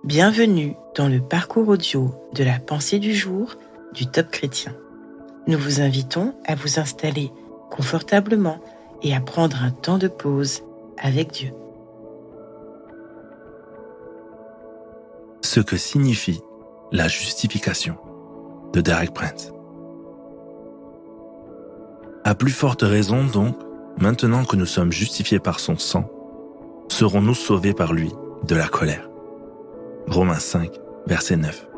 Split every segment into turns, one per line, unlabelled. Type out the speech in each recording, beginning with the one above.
Bienvenue dans le parcours audio de la pensée du jour du Top Chrétien. Nous vous invitons à vous installer confortablement et à prendre un temps de pause avec Dieu.
Ce que signifie la justification de Derek Prince. À plus forte raison donc, maintenant que nous sommes justifiés par son sang, serons-nous sauvés par lui de la colère. Romains 5, verset 9.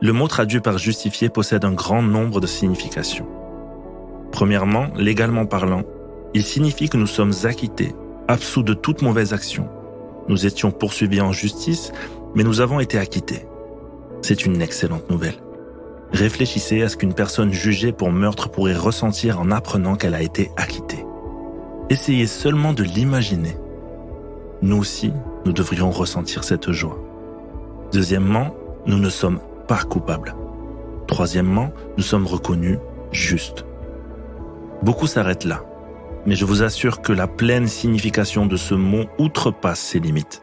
Le mot traduit par justifié possède un grand nombre de significations. Premièrement, légalement parlant, il signifie que nous sommes acquittés, absous de toute mauvaise action. Nous étions poursuivis en justice, mais nous avons été acquittés. C'est une excellente nouvelle. Réfléchissez à ce qu'une personne jugée pour meurtre pourrait ressentir en apprenant qu'elle a été acquittée. Essayez seulement de l'imaginer. Nous aussi, nous devrions ressentir cette joie. Deuxièmement, nous ne sommes pas coupables. Troisièmement, nous sommes reconnus justes. Beaucoup s'arrêtent là, mais je vous assure que la pleine signification de ce mot outrepasse ses limites.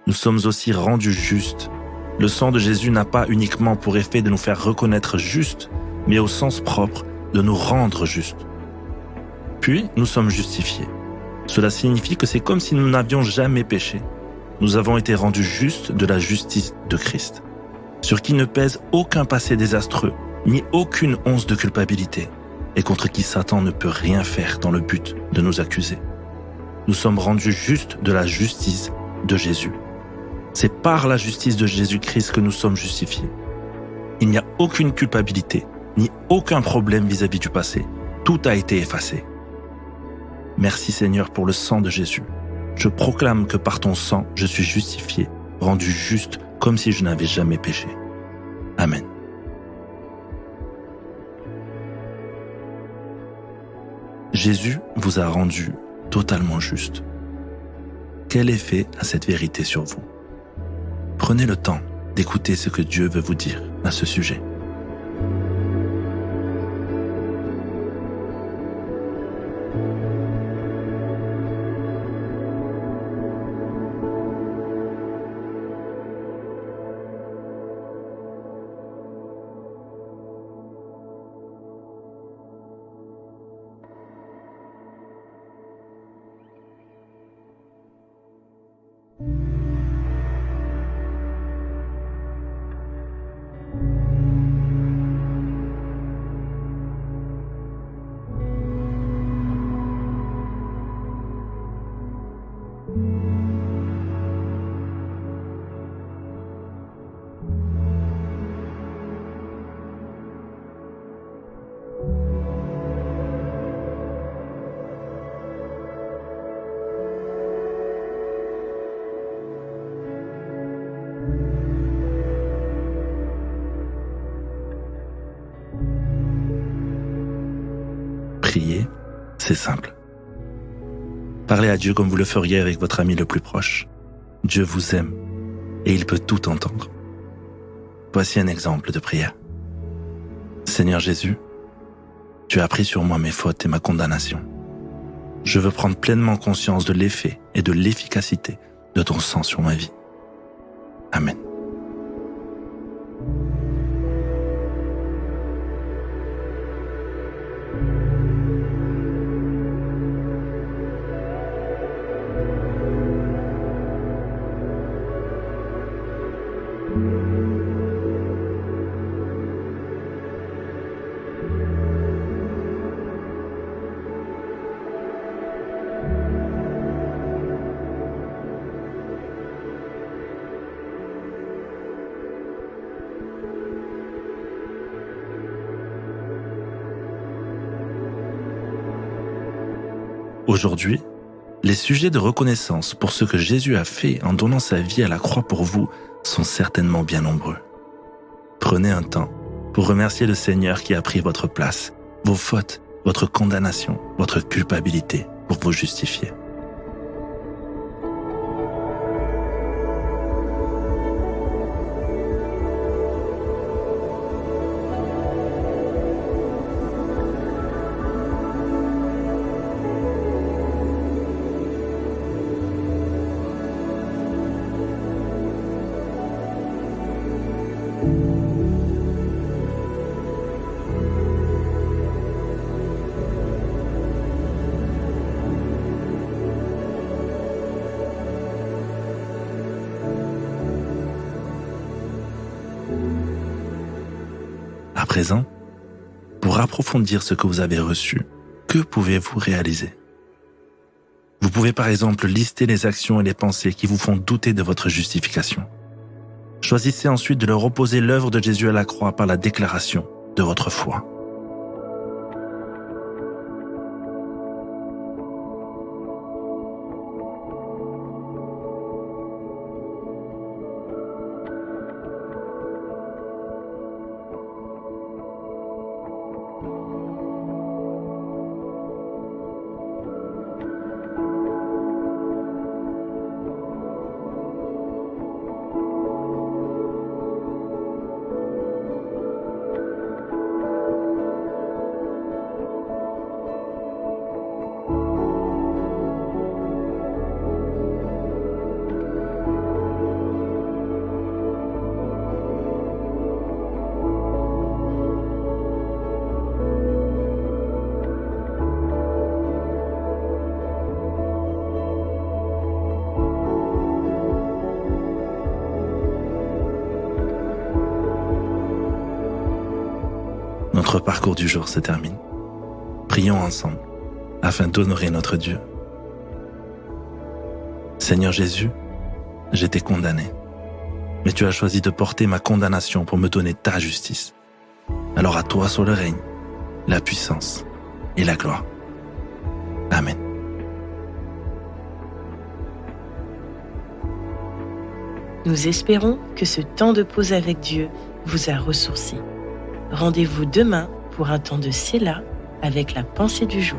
Nous sommes aussi rendus justes. Le sang de Jésus n'a pas uniquement pour effet de nous faire reconnaître justes, mais au sens propre de nous rendre justes. Puis, nous sommes justifiés. Cela signifie que c'est comme si nous n'avions jamais péché. Nous avons été rendus justes de la justice de Christ, sur qui ne pèse aucun passé désastreux, ni aucune once de culpabilité, et contre qui Satan ne peut rien faire dans le but de nous accuser. Nous sommes rendus justes de la justice de Jésus. C'est par la justice de Jésus-Christ que nous sommes justifiés. Il n'y a aucune culpabilité, ni aucun problème vis-à-vis du passé. Tout a été effacé. Merci Seigneur pour le sang de Jésus. Je proclame que par ton sang, je suis justifié, rendu juste comme si je n'avais jamais péché. Amen. Jésus vous a rendu totalement juste. Quel effet a cette vérité sur vous? Prenez le temps d'écouter ce que Dieu veut vous dire à ce sujet. Prier, c'est simple. Parlez à Dieu comme vous le feriez avec votre ami le plus proche. Dieu vous aime et il peut tout entendre. Voici un exemple de prière. Seigneur Jésus, tu as pris sur moi mes fautes et ma condamnation. Je veux prendre pleinement conscience de l'effet et de l'efficacité de ton sang sur ma vie. Amen. Aujourd'hui, les sujets de reconnaissance pour ce que Jésus a fait en donnant sa vie à la croix pour vous sont certainement bien nombreux. Prenez un temps pour remercier le Seigneur qui a pris votre place, vos fautes, votre condamnation, votre culpabilité pour vous justifier. présent, pour approfondir ce que vous avez reçu, que pouvez-vous réaliser? Vous pouvez par exemple lister les actions et les pensées qui vous font douter de votre justification. Choisissez ensuite de leur opposer l'œuvre de Jésus à la croix par la déclaration de votre foi. Notre parcours du jour se termine. Prions ensemble afin d'honorer notre Dieu. Seigneur Jésus, j'étais condamné, mais tu as choisi de porter ma condamnation pour me donner ta justice. Alors à toi soit le règne, la puissance et la gloire. Amen.
Nous espérons que ce temps de pause avec Dieu vous a ressourci. Rendez-vous demain pour un temps de Séla avec la pensée du jour.